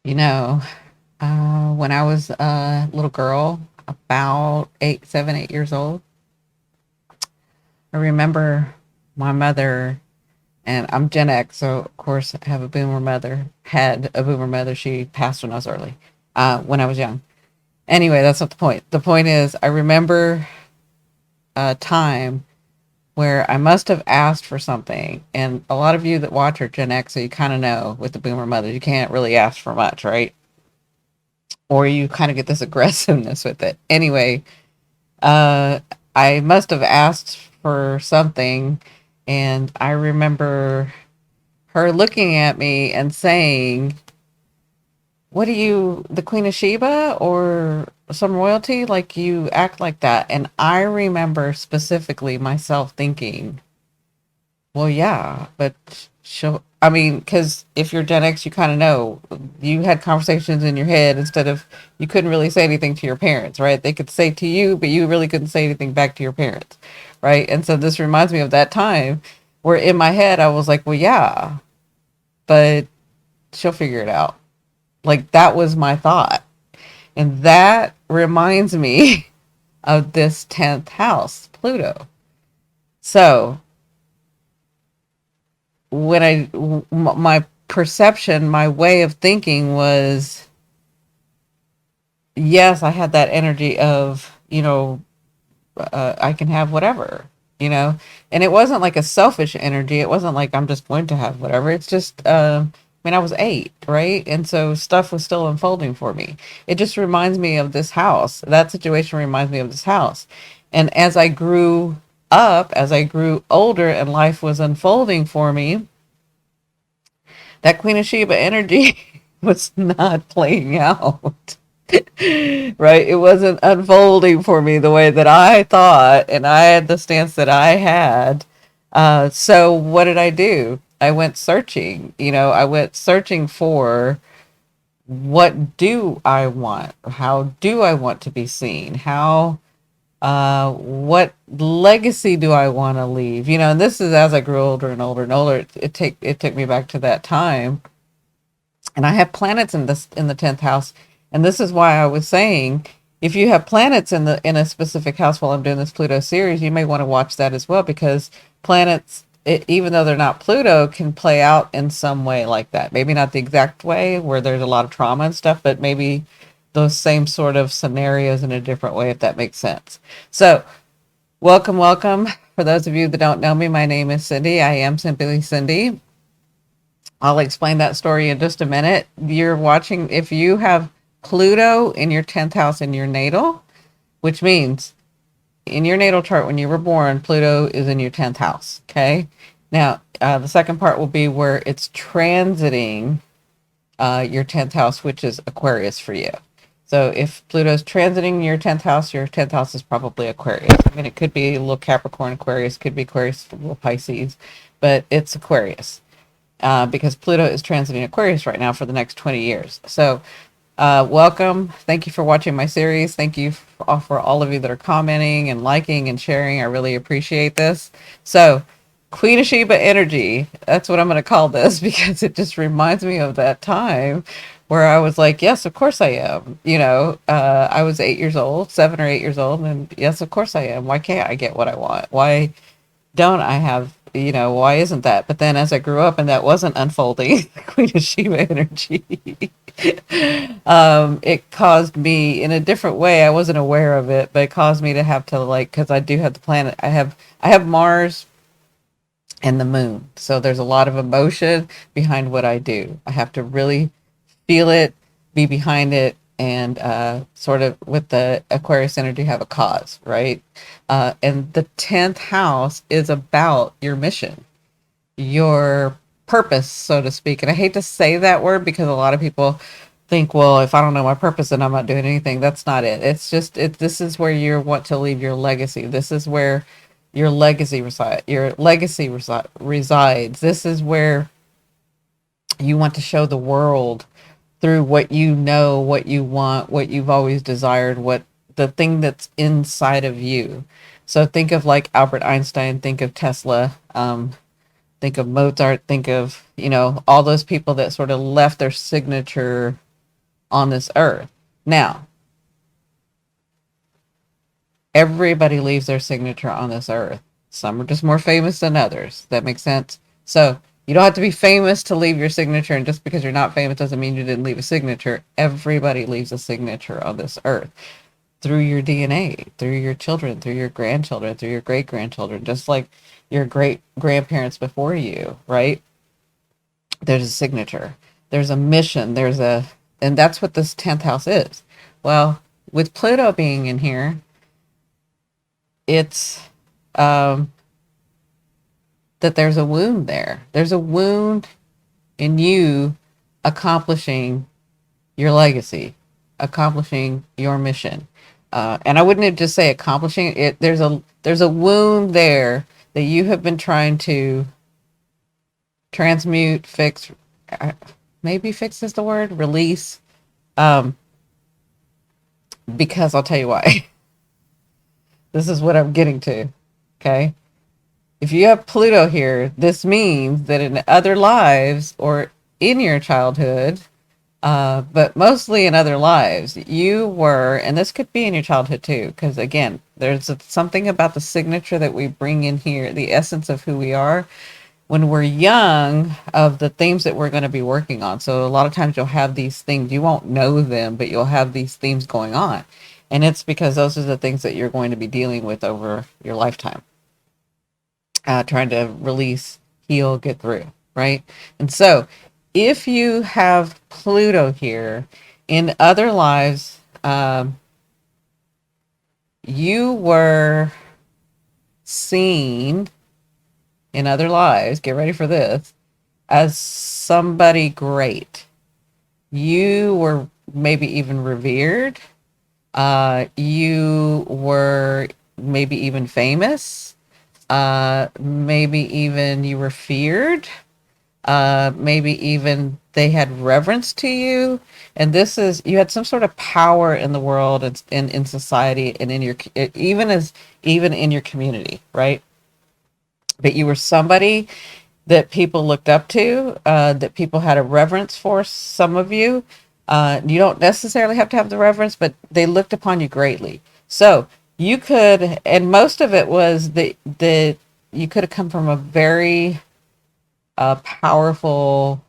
You know, when I was a little girl, about 8 years old, I remember my mother, and I'm Gen X, so of course I have a boomer mother, had a boomer mother. She passed when I was early, when I was young. Anyway, that's not the point. The point is, I remember a time where I must have asked for something. And a lot of you that watch are Gen X, so you kind of know with the boomer mothers, you can't really ask for much, right? Or you kind of get this aggressiveness with it. Anyway, uh, I must have asked for something, and I remember her looking at me and saying, "What are you, the Queen of Sheba or some royalty? Like you act like that." And I remember specifically myself thinking, well, yeah, but she'll. I mean, because if you're Gen X, you kind of know you had conversations in your head instead of you couldn't really say anything to your parents, right? They could say to you, but you really couldn't say anything back to your parents, right? And so this reminds me of that time where in my head I was like, well, yeah, but she'll figure it out. Like that was my thought. And that reminds me of this 10th house, Pluto. So when my perception, my way of thinking was, yes, I had that energy of, I can have whatever, you know, and it wasn't like a selfish energy. It wasn't like I'm just going to have whatever. It's just, I mean, I was 8, right? And so stuff was still unfolding for me. It just reminds me of this house. That situation reminds me of this house. And as I grew up, as I grew older and life was unfolding for me, that Queen of Sheba energy was not playing out. Right? It wasn't unfolding for me the way that I thought, and I had the stance that I had. So what did I do? I went searching. I went searching for what do I want? How do I want to be seen? What legacy do I want to leave? And this is as I grew older and older and older. It took me back to that time, and I have planets in the 10th house, and this is why I was saying if you have planets in a specific house while I'm doing this Pluto series, you may want to watch that as well, because planets, even though they're not Pluto, can play out in some way like that. Maybe not the exact way where there's a lot of trauma and stuff, but maybe those same sort of scenarios in a different way, if that makes sense. So welcome, welcome. For those of you that don't know me, my name is Cindy. I am simply Cindy. I'll explain that story in just a minute. You're watching, if you have Pluto in your 10th house in your natal, which means in your natal chart when you were born, Pluto is in your 10th house. Okay. Now, the second part will be where it's transiting your 10th house, which is Aquarius for you. So if Pluto's transiting your 10th house is probably Aquarius. I mean, it could be a little Capricorn Aquarius, could be Aquarius, a little Pisces, but it's Aquarius. Because Pluto is transiting Aquarius right now for the next 20 years. So, welcome. Thank you for watching my series. Thank you for all of you that are commenting and liking and sharing. I really appreciate this. So, Queen of Sheba energy, that's what I'm going to call this, because it just reminds me of that time where I was like, yes, of course I am. I was 8 years old, 7 or 8 years old, and yes, of course I am. Why can't I get what I want? Why don't I have, why isn't that? But then as I grew up and that wasn't unfolding, Queen of Sheba energy, it caused me in a different way. I wasn't aware of it, but it caused me to have to, like, because I do have the planet. I have Mars and the moon. So there's a lot of emotion behind what I do. I have to really feel it, be behind it, and sort of with the Aquarius energy have a cause, right? And the 10th house is about your mission, your purpose, so to speak. And I hate to say that word because a lot of people think, well, if I don't know my purpose, then I'm not doing anything. That's not it. It's just this is where you want to leave your legacy. This is where your legacy resides. This is where you want to show the world through what you know, what you want, what you've always desired, what the thing that's inside of you. So think of like Albert Einstein, think of Tesla, think of Mozart, think of, all those people that sort of left their signature on this earth. Now, everybody leaves their signature on this earth. Some are just more famous than others. That makes sense. So you don't have to be famous to leave your signature, and just because you're not famous doesn't mean you didn't leave a signature. Everybody leaves a signature on this earth through your DNA, through your children, through your grandchildren, through your great grandchildren, just like your great grandparents before you, right? There's a signature, there's a mission, and that's what this 10th house is. Well, with Pluto being in here, it's um, that there's a wound there. There's a wound in you accomplishing your legacy, accomplishing your mission. And I wouldn't just say accomplishing it. There's a wound there that you have been trying to transmute, fix. Maybe fix is the word. Release. Um, because I'll tell you why. This is what I'm getting to. Okay. If you have Pluto here, this means that in other lives or in your childhood, but mostly in other lives, you were, and this could be in your childhood too, because again, there's something about the signature that we bring in here, the essence of who we are when we're young, of the themes that we're going to be working on. So a lot of times you'll have these things, you won't know them, but you'll have these themes going on. And it's because those are the things that you're going to be dealing with over your lifetime, trying to release, heal, get through, right? And so if you have Pluto here in other lives, you were seen in other lives, get ready for this, as somebody great. You were maybe even revered. You were maybe even famous. Maybe even you were feared. Maybe even they had reverence to you. And this is, you had some sort of power in the world and in society and in your, even in your community, right? But you were somebody that people looked up to, that people had a reverence for. Some of you, you don't necessarily have to have the reverence, but they looked upon you greatly. So you could, and most of it was that you could have come from a very powerful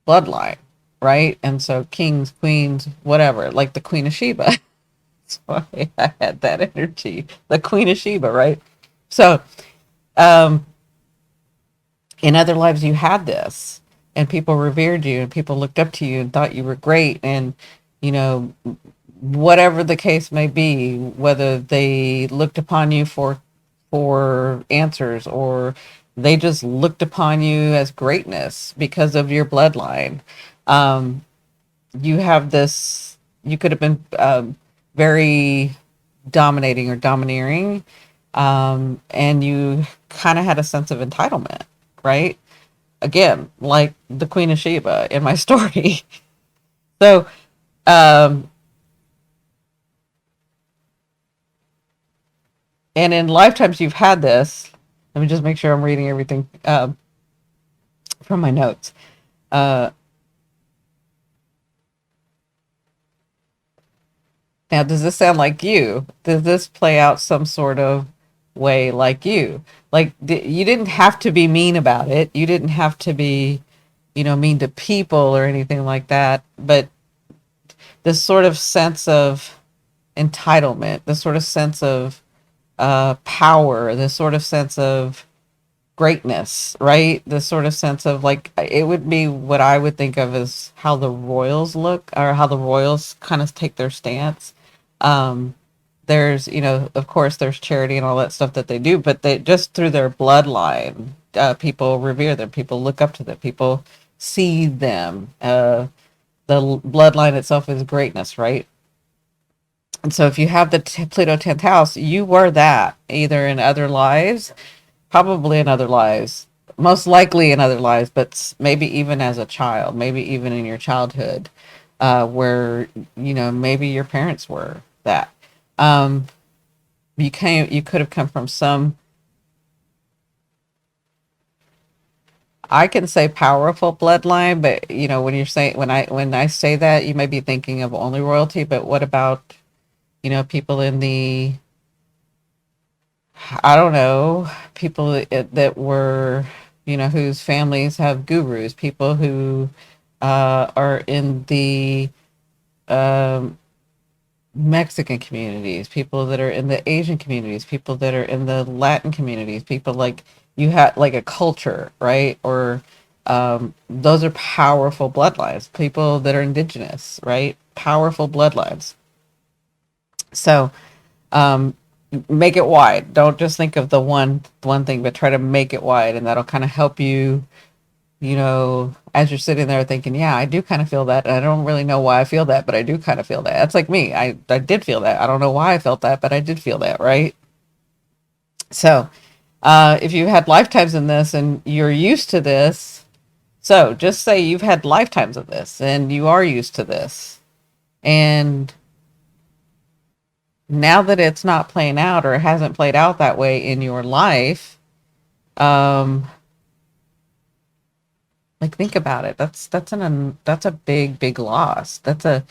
bloodline, right? And so kings, queens, whatever, like the Queen of Sheba. That's why I had that energy, the Queen of Sheba, right? So, um, in other lives you had this, and people revered you and people looked up to you and thought you were great, and you know, whatever the case may be, whether they looked upon you for answers, or they just looked upon you as greatness because of your bloodline. um, you have this, you could have been very dominating or domineering, and you kind of had a sense of entitlement, right? Again, like the Queen of Sheba in my story. So, um, and in lifetimes you've had this. Let me just make sure I'm reading everything from my notes. Uh, Now, does this sound like you? Does this play out some sort of way like you? Like, you didn't have to be mean about it. You didn't have to be, mean to people or anything like that. But this sort of sense of entitlement, this sort of sense of power, this sort of sense of greatness, right? This sort of sense of, like, it would be what I would think of as how the royals look, or how the royals kind of take their stance. Um, there's, of course, there's charity and all that stuff that they do, but they just, through their bloodline, people revere them, people look up to them, people see them. The bloodline itself is greatness, right? And so if you have the Pluto 10th house, you were that either in other lives, probably in other lives, most likely in other lives, but maybe even as a child, maybe even in your childhood, where, maybe your parents were that. Um, you could have come from some, I can say powerful bloodline, but you know, when you're saying when I say that, you may be thinking of only royalty, but what about, you know, people in the, I don't know, people that were, you know, whose families have gurus, people who are in the um, Mexican communities, people that are in the Asian communities, people that are in the Latin communities, people like you have like a culture, right? Or those are powerful bloodlines. People that are indigenous, right? Powerful bloodlines. So um, make it wide. Don't just think of the one thing, but try to make it wide, and that'll kind of help you. You know, as you're sitting there thinking, yeah, I do kind of feel that. And I don't really know why I feel that, but I do kind of feel that. That's like me. I did feel that. I don't know why I felt that, but I did feel that, right? So, if you had lifetimes in this and you're used to this, so just say you've had lifetimes of this and you are used to this. And now that it's not playing out or it hasn't played out that way in your life, um, like think about it. That's a big loss. It's a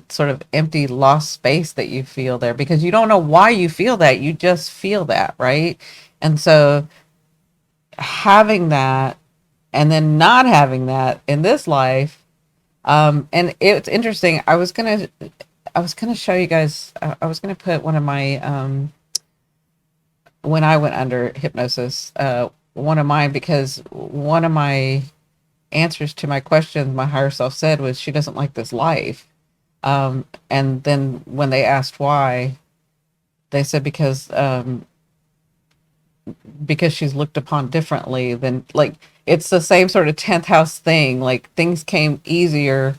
sort of empty lost space that you feel there because you don't know why you feel that. You just feel that, right? And so having that and then not having that in this life, and it's interesting. I was gonna show you guys. I was gonna put one of my when I went under hypnosis, one of mine because one of my answers to my questions my higher self said was she doesn't like this life. And then when they asked why, they said because she's looked upon differently than like it's the same sort of 10th house thing. Like things came easier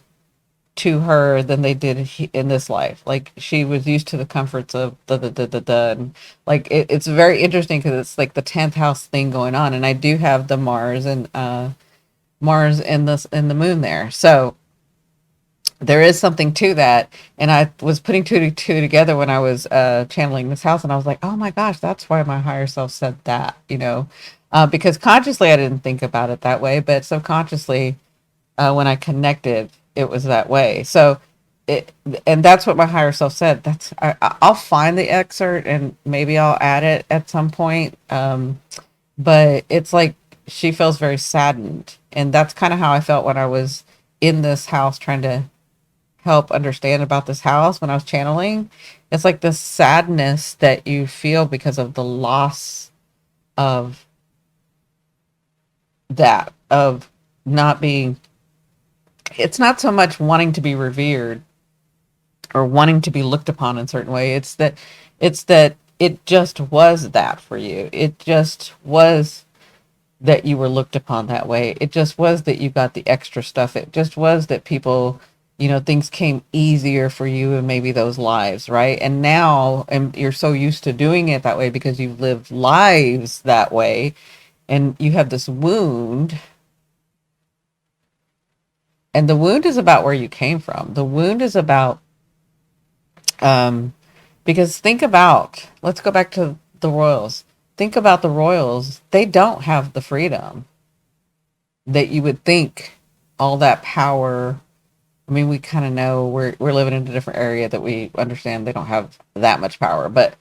to her than they did in this life. Like she was used to the comforts of the and like it's very interesting because it's like the 10th house thing going on. And I do have the Mars and the moon there. So there is something to that. And I was putting two together when I was channeling this house, and I was like, oh my gosh, that's why my higher self said that, you know, because consciously I didn't think about it that way, but subconsciously, when I connected, it was that way. So it, and that's what my higher self said. I'll find the excerpt and maybe I'll add it at some point. But it's like she feels very saddened, and that's kind of how I felt when I was in this house trying to help understand about this house when I was channeling. It's like this sadness that you feel because of the loss of of not being, it's not so much wanting to be revered or wanting to be looked upon in a certain way. It's that it just was that for you. It just was that you were looked upon that way. It just was that you got the extra stuff. It just was that people, you know, things came easier for you and maybe those lives, right? And now, and you're so used to doing it that way because you've lived lives that way, and you have this wound, and the wound is about where you came from. The wound is about, um, because think about, let's go back to the royals. Think about the royals. They don't have the freedom that you would think, all that power. I mean, we kind of know we're living in a different area that we understand they don't have that much power, but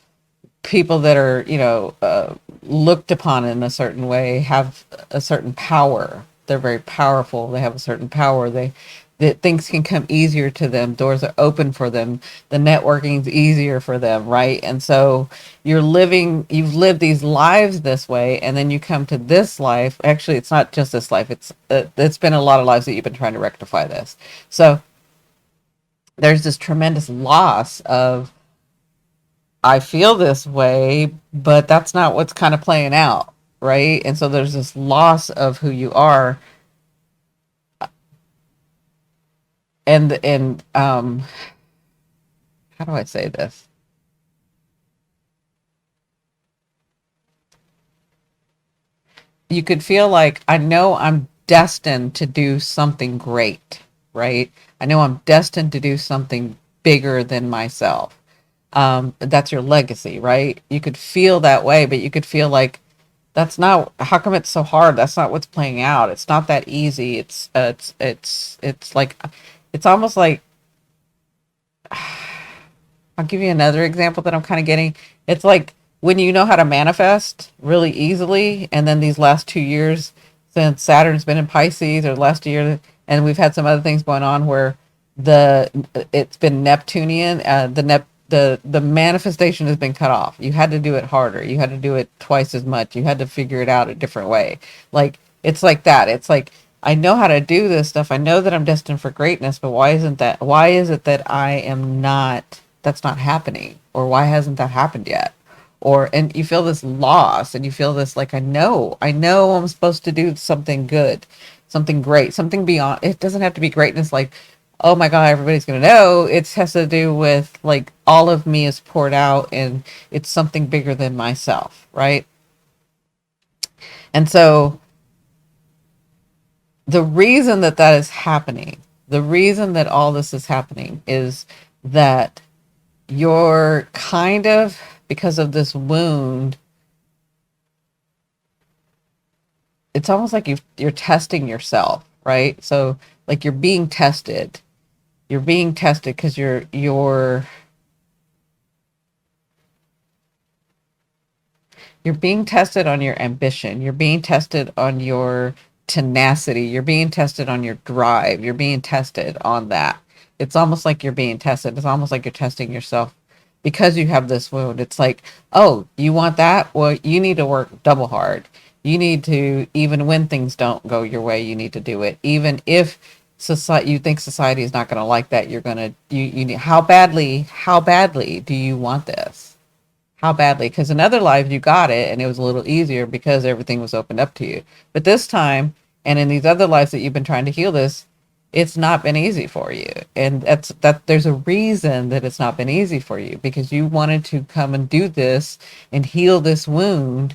people that are, you know, looked upon in a certain way have a certain power. They're very powerful. They have a certain power. That things can come easier to them. Doors are open for them. The networking's easier for them, right? And so you've lived these lives this way, and then you come to this life. Actually, it's not just this life. It's been a lot of lives that you've been trying to rectify this. So there's this tremendous loss of, I feel this way, but that's not what's kind of playing out, right? And so there's this loss of who you are, and how do I say this? You could feel like, I know I'm destined to do something great, right? I know I'm destined to do something bigger than myself. That's your legacy, right? You could feel that way, but you could feel like That's not, how come it's so hard? That's not what's playing out. It's not that easy. It's like, it's almost like, I'll give you another example that I'm kind of getting. It's like when you know how to manifest really easily, and then these last 2 years, since Saturn's been in Pisces, or last year, and we've had some other things going on where the it's been Neptunian, the manifestation has been cut off. You had to do it harder. You had to do it twice as much. You had to figure it out a different way. Like it's like that. It's like I know how to do this stuff. I know that I'm destined for greatness, but why is it that I am not, that's not happening? Or why hasn't that happened yet? Or, and you feel this loss and you feel this like, I know I'm supposed to do something good, something great, something beyond. It doesn't have to be greatness like, oh my God, everybody's going to know. It has to do with like all of me is poured out and it's something bigger than myself. Right. And so the reason that that is happening, the reason that all this is happening is that you're kind of, because of this wound, it's almost like you're testing yourself, right? So like you're being tested because you're being tested on your ambition. You're being tested on your tenacity. You're being tested on your drive. You're being tested on that. It's almost like you're being tested. It's almost like you're testing yourself because you have this wound. It's like, oh, you want that? Well, you need to work double hard. You need to, even when things don't go your way, you need to do it. Even if society, you think society is not going to like that, you're going to, you need, how badly do you want this? How badly? Because in other lives you got it and it was a little easier because everything was opened up to you. But this time, and in these other lives that you've been trying to heal this, it's not been easy for you. And that there's a reason that it's not been easy for you because you wanted to come and do this and heal this wound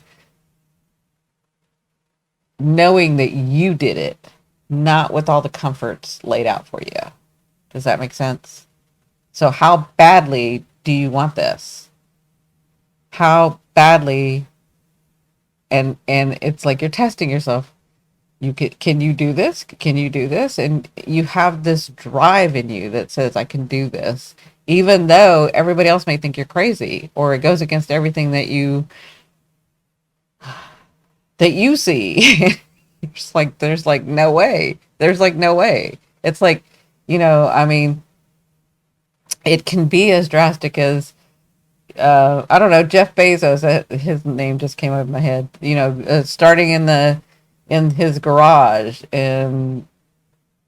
knowing that you did it, not with all the comforts laid out for you. Does that make sense? So how badly do you want this? How badly, and it's like you're testing yourself. Can you do this? Can you do this? And you have this drive in you that says I can do this, even though everybody else may think you're crazy or it goes against everything that you see. It's like there's like no way. There's like no way. It's like, I mean, it can be as drastic as I don't know, Jeff Bezos, his name just came up in my head. Starting in his garage and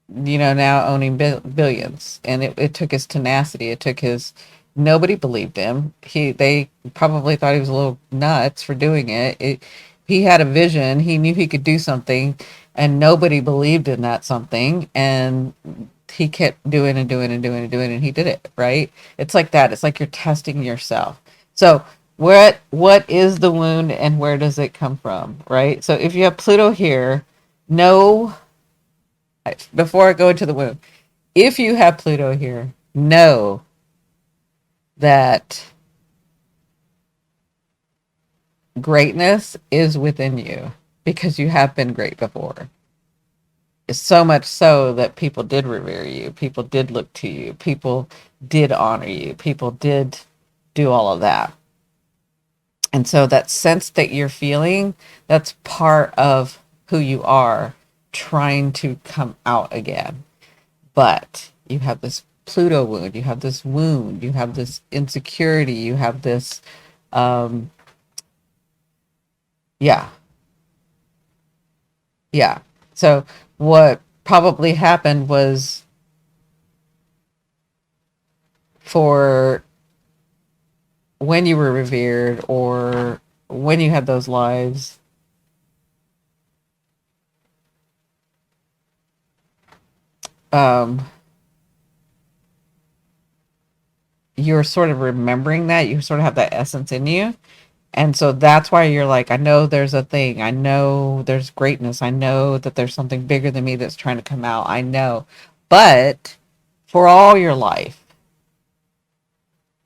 now owning billions. And it took his tenacity. It took his, nobody believed him. They probably thought he was a little nuts for doing it. He had a vision. He knew he could do something and nobody believed in that something. And he kept doing and doing and doing and doing, and he did it, right? It's like that. It's like you're testing yourself. So what is the wound and where does it come from, right? So if you have Pluto here, know, before I go into the wound, if you have Pluto here, know that greatness is within you because you have been great before. So much so that people did revere you, people did look to you, people did honor you, people did do all of that. And so that sense that you're feeling, that's part of who you are trying to come out again. But you have this Pluto wound, you have this wound, you have this insecurity, you have this, um, yeah, yeah. So what probably happened was for when you were revered or when you had those lives, um, you're sort of remembering that. You sort of have that essence in you. And so that's why you're like, I know there's a thing. I know there's greatness. I know that there's something bigger than me that's trying to come out. I know. But for all your life,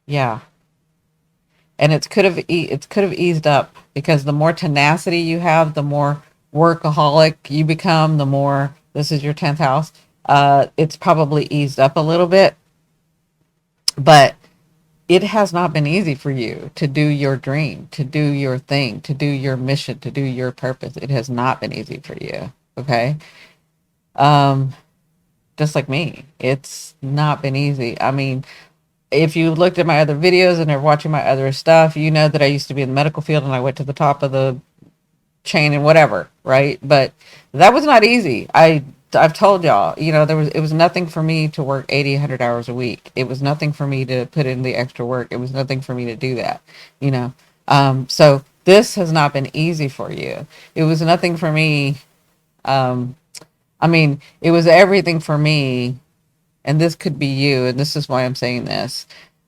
yeah, and it could have eased up, because the more tenacity you have, the more workaholic you become, the more, this is your 10th house, it's probably eased up a little bit, but it has not been easy for you to do your dream, to do your thing, to do your mission, to do your purpose. It has not been easy for you. Okay. Um, just like me, it's not been easy. I mean, if you looked at my other videos and are watching my other stuff, you know that I used to be in the medical field and I went to the top of the chain and whatever, right? But that was not easy. I've told y'all, it was nothing for me to work 80, 100 hours a week. It was nothing for me to put in the extra work. It was nothing for me to do that, you know. So this has not been easy for you. It was nothing for me. Um, I mean, it was everything for me, and this could be you, and this is why I'm saying this.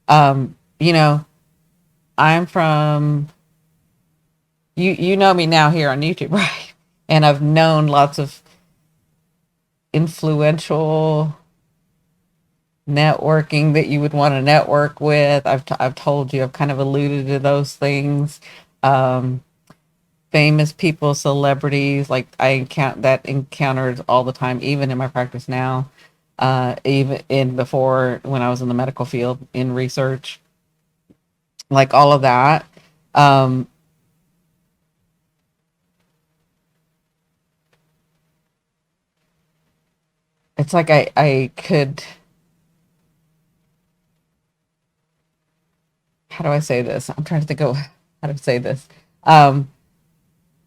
You know, I'm from, you know me now here on YouTube, right? And I've known lots of influential networking that you would want to network with. I've told you, I've kind of alluded to those things. Um, Famous people, celebrities, like I encounter that encounters all the time, even in my practice now. Even in before, when I was in the medical field in research, like all of that. Um, it's like I could, how do I say this? I'm trying to think of how to say this. Um,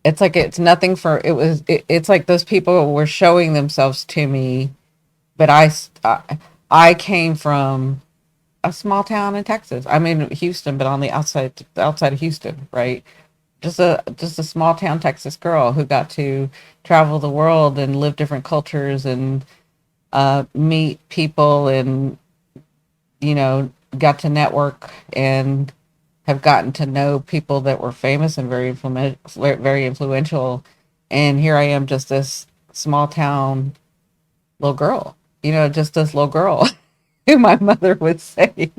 it's like it's nothing for it's like those people were showing themselves to me, but I came from a small town in Texas. I'm in Houston, but on the outside of Houston, right? Just a small town Texas girl who got to travel the world and live different cultures and meet people, and got to network and have gotten to know people that were famous and very influential. And here I am, just this small town little girl, just this little girl who my mother would say,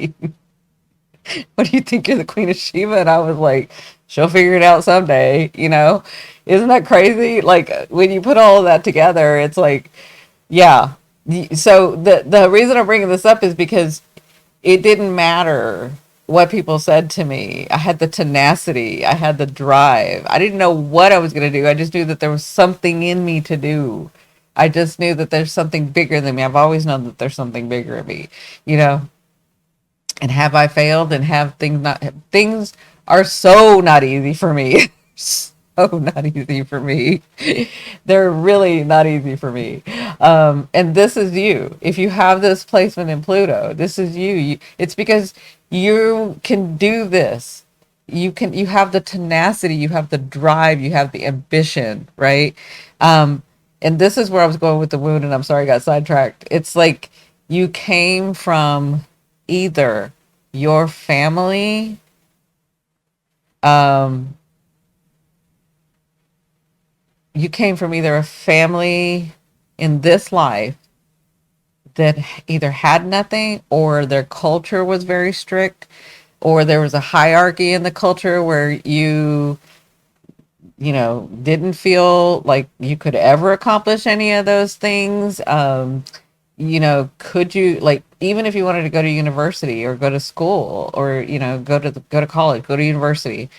"What do you think, you're the Queen of Sheba?" And I was like, "She'll figure it out someday." Isn't that crazy? Like when you put all of that together, it's like, yeah. So the reason I'm bringing this up is because it didn't matter what people said to me. I had the tenacity. I had the drive. I didn't know what I was going to do. I just knew that there was something in me to do. I just knew that there's something bigger than me. I've always known that there's something bigger in me, you know. And have I failed, and have things are so not easy for me. So not easy for me. They're really not easy for me. And this is you. If you have this placement in Pluto, this is it's because you can do this. You have the tenacity, you have the drive, you have the ambition, right? Um, and this is where I was going with the wound, and I'm sorry I got sidetracked. It's like you came from either your family, um, you came from either a family in this life that either had nothing, or their culture was very strict, or there was a hierarchy in the culture where didn't feel like you could ever accomplish any of those things. Could you, like, even if you wanted to go to university or go to school, or go to college, go to university,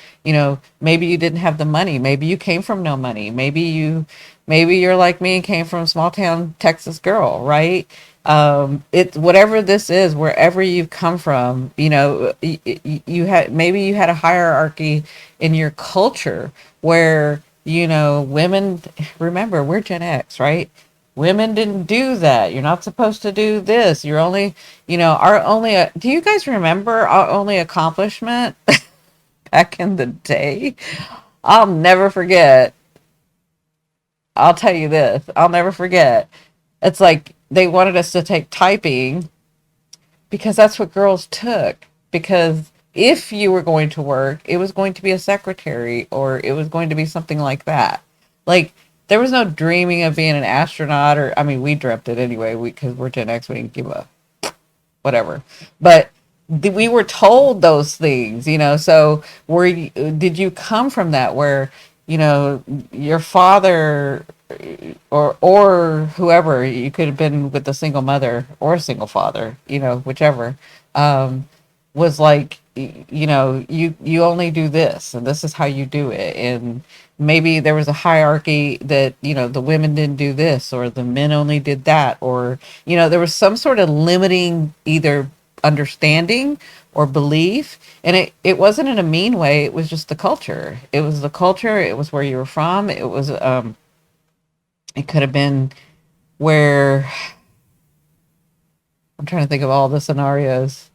maybe you didn't have the money, maybe you came from no money, maybe you're like me and came from a small town Texas girl, right? It's whatever this is, wherever you've come from, you had a hierarchy in your culture where women, remember, we're Gen X, right? Women didn't do that. You're not supposed to do this. You're only, our only, do you guys remember our only accomplishment back in the day? I'll never forget. I'll tell you this. I'll never forget. It's like they wanted us to take typing because that's what girls took. Because if you were going to work, it was going to be a secretary, or it was going to be something like that. Like, there was no dreaming of being an astronaut, or, I mean, we dreamt it anyway, because we're Gen X, we didn't give a whatever. But we were told those things, so did you come from that where, your father or whoever, you could have been with a single mother or a single father, whichever, um, was like, you only do this and this is how you do it. And maybe there was a hierarchy that, the women didn't do this or the men only did that, or, there was some sort of limiting either understanding or belief. And it wasn't in a mean way. It was just the culture. It was the culture. It was where you were from. It could have been where, I'm trying to think of all the scenarios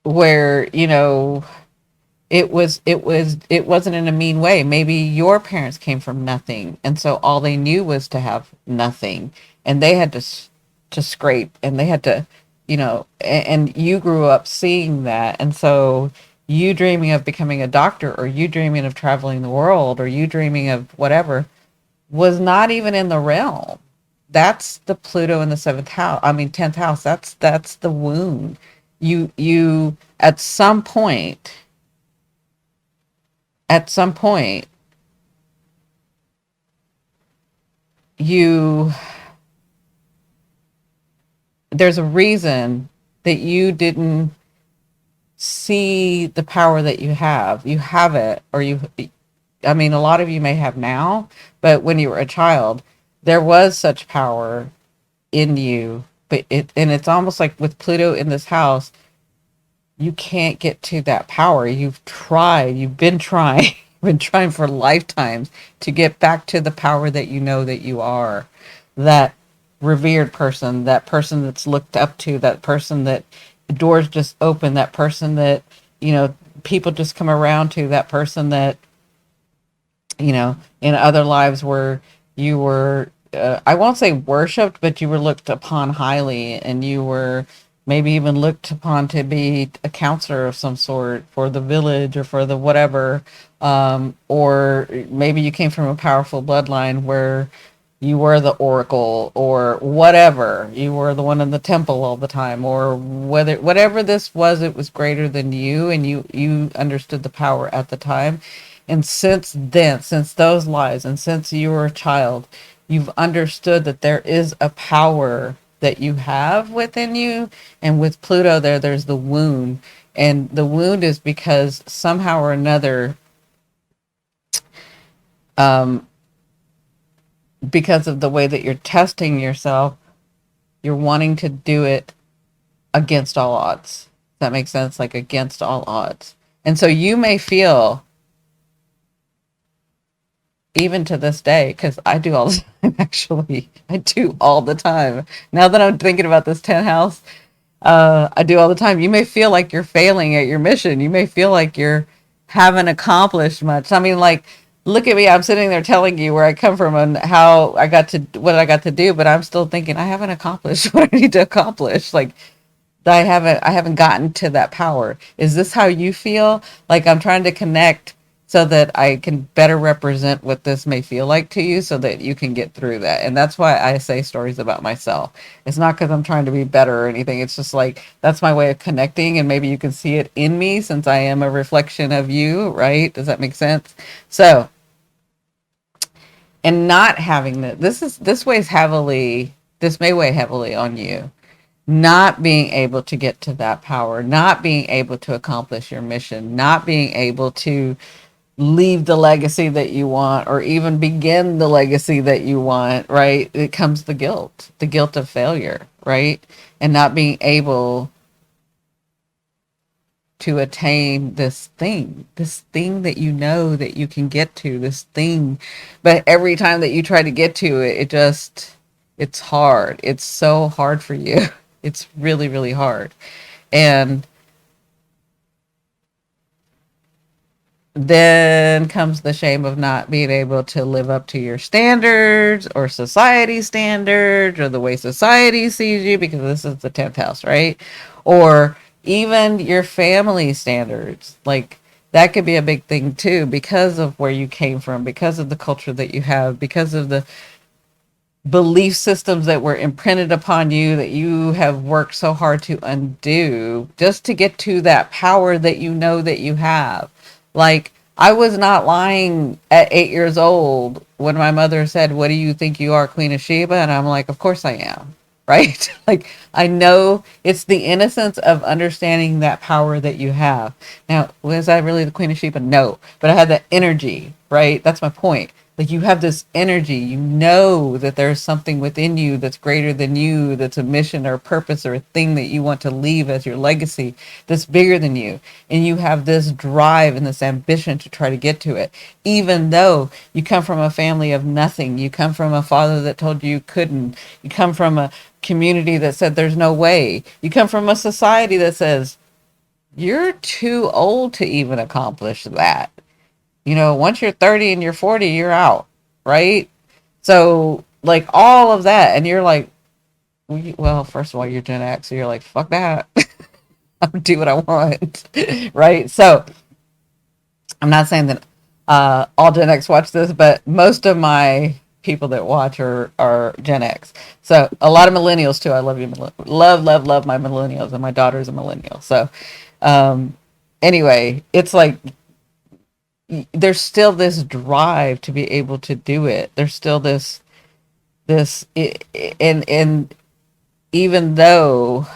where, it wasn't in a mean way. Maybe your parents came from nothing, and so all they knew was to have nothing, and they had to scrape, and they had to, and you grew up seeing that, and so you dreaming of becoming a doctor, or you dreaming of traveling the world, or you dreaming of whatever, was not even in the realm. That's the Pluto in the seventh house. I mean, 10th house. That's the wound. You at some point, you there's a reason that you didn't see the power that you have. You have it, or I mean, a lot of you may have now, but when you were a child, there was such power in you. And it's almost like with Pluto in this house, you can't get to that power. You've been trying, you've been trying for lifetimes to get back to the power that you know that you are. That revered person, that person that's looked up to, that person that doors just open, that person that, people just come around to, that person that, in other lives where you were, I won't say worshipped, but you were looked upon highly, and you were maybe even looked upon to be a counselor of some sort for the village or for the whatever. Or maybe you came from a powerful bloodline where you were the oracle or whatever. You were the one in the temple all the time, or whatever this was, it was greater than you, and you understood the power at the time. And since then, since those lives, and since you were a child, you've understood that there is a power that you have within you. And with Pluto there's the wound. And the wound is because somehow or another, um, because of the way that you're testing yourself, you're wanting to do it against all odds. Does that make sense? Like against all odds. And so you may feel, even to this day, because I do all the time, actually, I do all the time. Now that I'm thinking about this 10th house, I do all the time. You may feel like you're failing at your mission. You may feel like you're haven't accomplished much. I mean, like, look at me. I'm sitting there telling you where I come from and how I got to what I got to do, but I'm still thinking I haven't accomplished what I need to accomplish. Like, I haven't gotten to that power. Is this how you feel? Like I'm trying to connect so that I can better represent what this may feel like to you so that you can get through that. And that's why I say stories about myself. It's not because I'm trying to be better or anything. It's just like that's my way of connecting, and maybe you can see it in me since I am a reflection of you, right? Does that make sense? So, and not having that, this may weigh heavily on you, not being able to get to that power, not being able to accomplish your mission, not being able to leave the legacy that you want or even begin the legacy that you want, right? It comes the guilt of failure, right? And not being able to attain this thing that you know that you can get to, this thing. But every time that you try to get to it, it's hard. It's so hard for you. It's really, really hard. And then comes the shame of not being able to live up to your standards or society standards or the way society sees you, because this is the 10th house, right? Or even your family standards. Like that could be a big thing too, because of where you came from, because of the culture that you have, because of the belief systems that were imprinted upon you that you have worked so hard to undo just to get to that power that you know that you have. Like, I was not lying at 8 years old when my mother said, "What do you think you are, Queen of Sheba?" And I'm like, "Of course I am." Right? Like, I know it's the innocence of understanding that power that you have. Now, was I really the Queen of Sheba? No, but I had that energy, right? That's my point. Like, you have this energy, you know that there's something within you that's greater than you, that's a mission or a purpose or a thing that you want to leave as your legacy that's bigger than you. And you have this drive and this ambition to try to get to it. Even though you come from a family of nothing, you come from a father that told you couldn't, you come from a community that said there's no way, you come from a society that says you're too old to even accomplish that. Once you're 30 and you're 40, you're out, right? So, like, all of that, and you're like, well, first of all, you're Gen X, so you're like, fuck that. I'll do what I want, right? So, I'm not saying that all Gen X watch this, but most of my people that watch are Gen X. So, a lot of millennials too. I love you, love my millennials, and my daughter's a millennial. So, um, anyway, it's like there's still this drive to be able to do it. There's still this and even though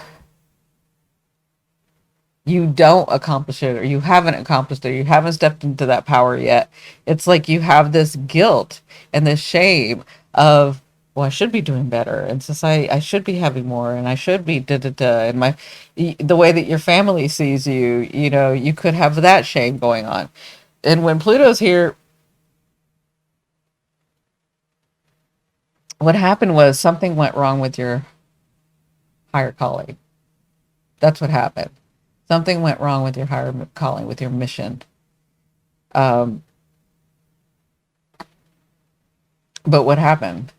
you don't accomplish it, or you haven't accomplished it, you haven't stepped into that power yet, it's like you have this guilt and this shame of, well, I should be doing better, and society, I should be having more, and I should be da da da, and the way that your family sees you, you could have that shame going on. And when Pluto's here, what happened was something went wrong with your higher calling. That's what happened. Something went wrong with your higher calling, with your mission. Um, but what happened?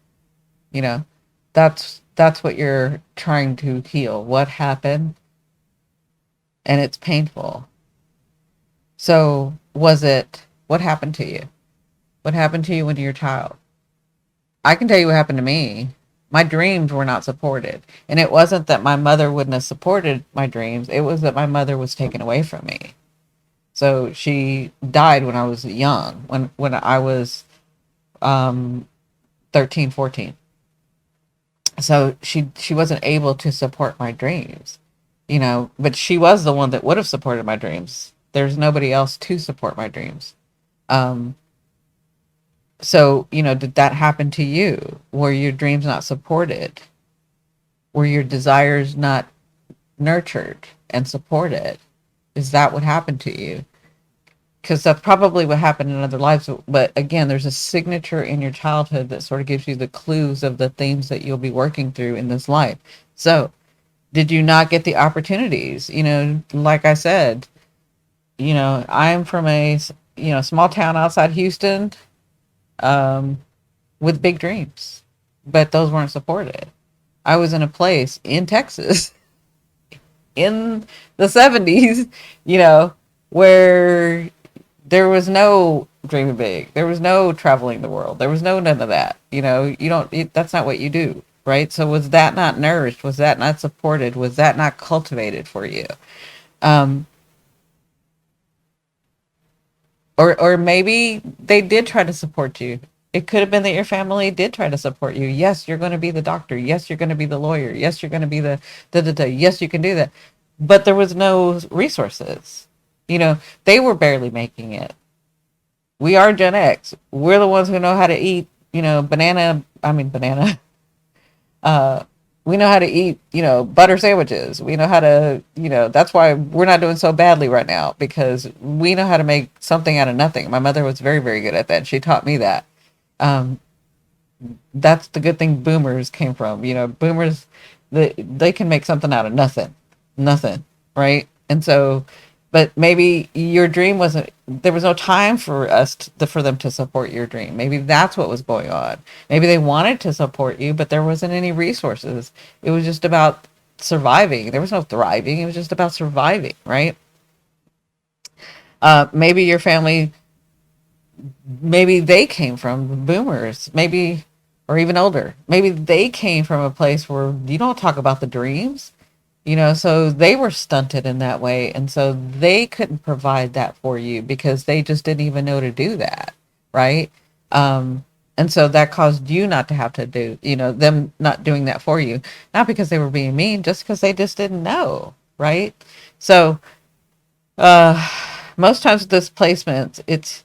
You know, that's what you're trying to heal. What happened? And it's painful. So was it, what happened to you? What happened to you when you were a child? I can tell you what happened to me. My dreams were not supported. And it wasn't that my mother wouldn't have supported my dreams. It was that my mother was taken away from me. So she died when I was young, when I was 13, 14. So she wasn't able to support my dreams, but she was the one that would have supported my dreams. There's nobody else to support my dreams. Um, so, did that happen to you? Were your dreams not supported? Were your desires not nurtured and supported? Is that what happened to you? Because that's probably what happened in other lives. But again, there's a signature in your childhood that sort of gives you the clues of the themes that you'll be working through in this life. So, did you not get the opportunities? Like I said, I'm from a small town outside Houston, um, with big dreams, but those weren't supported. I was in a place in Texas in the 70s, where there was no dreaming big. There was no traveling the world. There was no none of that. That's not what you do, right? So was that not nourished? Was that not supported? Was that not cultivated for you? Um, or maybe they did try to support you. It could have been that your family did try to support you. Yes, you're going to be the doctor. Yes, you're going to be the lawyer. Yes, you're going to be the da da da. Yes, you can do that. But there was no resources. They were barely making it. We are Gen X. We're the ones who know how to eat, banana. Uh, we know how to eat, butter sandwiches. We know how to, that's why we're not doing so badly right now, because we know how to make something out of nothing. My mother was very, very good at that. She taught me that. Um, that's the good thing boomers came from. Boomers, they can make something out of nothing, right? And so, but maybe your dream wasn't, there was no time for for them to support your dream. Maybe that's what was going on. Maybe they wanted to support you, but there wasn't any resources. It was just about surviving. There was no thriving. It was just about surviving, right? Maybe your family, maybe they came from boomers. Maybe or even older. Maybe they came from a place where you don't talk about the dreams, you know, so they were stunted in that way. And so they couldn't provide that for you because they just didn't even know to do that. Right. And so that caused you not to have to do, you know, them not doing that for you, not because they were being mean, just because they just didn't know. Right. So, uh, most times with this placement, it's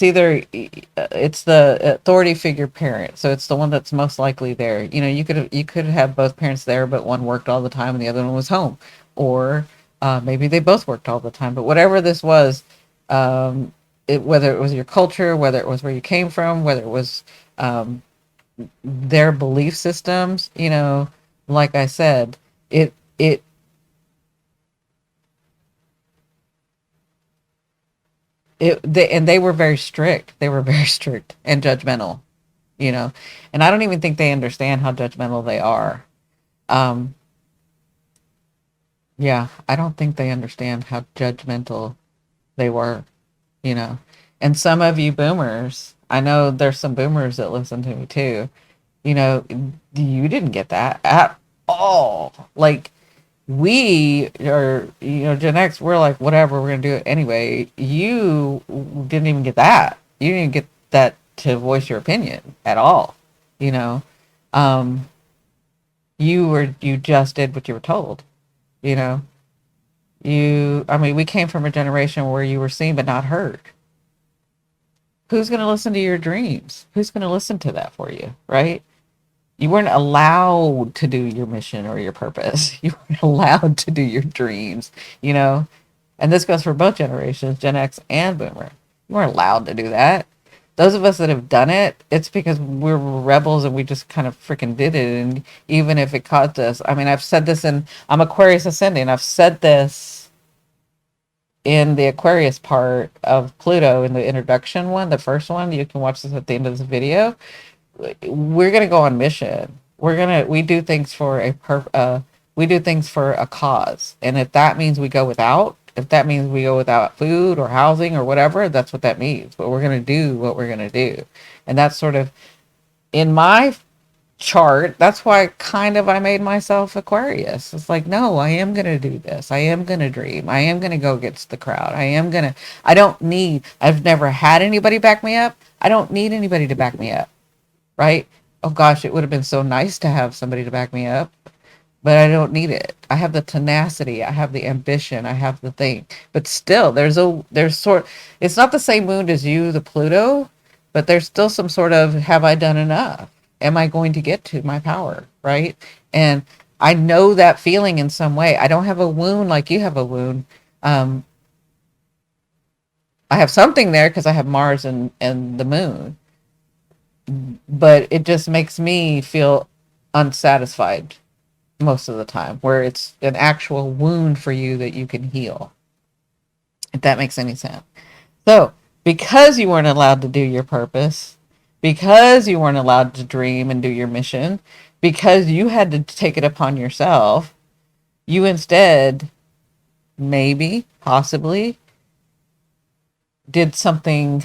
either it's the authority figure parent, so it's the one that's most likely there. You know, you could have both parents there, but one worked all the time and the other one was home, or maybe they both worked all the time. But whatever this was, whether it was your culture, whether it was where you came from, whether it was um, their belief systems, you know, like I said, it it they were very strict. They were very strict and judgmental, you know, and I don't even think they understand how judgmental they are. um yeah, I don't think they understand how judgmental they were, you know. And some of you boomers, I know there's some boomers that listen to me too, you know, you didn't get that at all. Like, we are, you know, Gen X, we're like, whatever, we're gonna do it anyway. You didn't even get that. You didn't get that to voice your opinion at all, you know. um you just did what you were told, you know. I mean, we came from a generation where you were seen but not heard. Who's going to listen to your dreams? Who's going to listen to that for you, right? You weren't allowed to do your mission or your purpose. You weren't allowed to do your dreams, you know. And this goes for both generations, Gen X and Boomer. You weren't allowed to do that. Those of us that have done it, it's because we're rebels and we just kind of freaking did it. And even if it caused us, I mean, I've said this I'm Aquarius ascending. I've said this in the Aquarius part of Pluto in the introduction one, the first one. You can watch this at the end of this video. We're gonna go on mission. We do things for we do things for a cause, and if that means we go without, if that means we go without food or housing or whatever, that's what that means. But we're gonna do what we're gonna do, and that's sort of in my chart. That's why kind of I made myself Aquarius. It's like, no, I am gonna do this. I am gonna dream. I am gonna go against the crowd. I don't need. I've never had anybody back me up. I don't need anybody to back me up, right? Oh gosh, it would have been so nice to have somebody to back me up, but I don't need it. I have the tenacity, I have the ambition, I have the thing. But still, it's not the same wound as you, the Pluto, but there's still some sort of, have I done enough? Am I going to get to my power, right? And I know that feeling in some way. I don't have a wound like you have a wound. Um, I have something there because I have Mars and the moon, but it just makes me feel unsatisfied most of the time, where it's an actual wound for you that you can heal, if that makes any sense. So, because you weren't allowed to do your purpose, because you weren't allowed to dream and do your mission, because you had to take it upon yourself, you instead, maybe, possibly, did something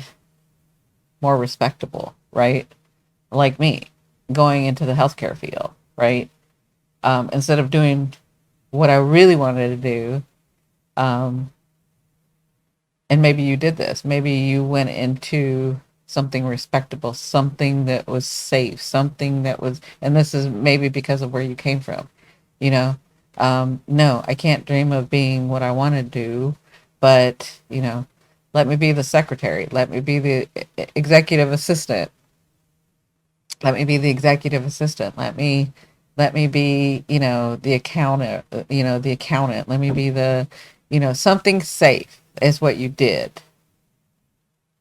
more respectable, right? Like me, going into the healthcare field, right? Instead of doing what I really wanted to do. Um, and maybe you did this. Maybe you went into something respectable, something that was safe, something that was, and this is maybe because of where you came from, you know. No, I can't dream of being what I want to do, but, you know, let me be the secretary. Let me be the executive assistant. Let me be the executive assistant. Let me be, you know, the accountant, let me be the, you know, something safe is what you did.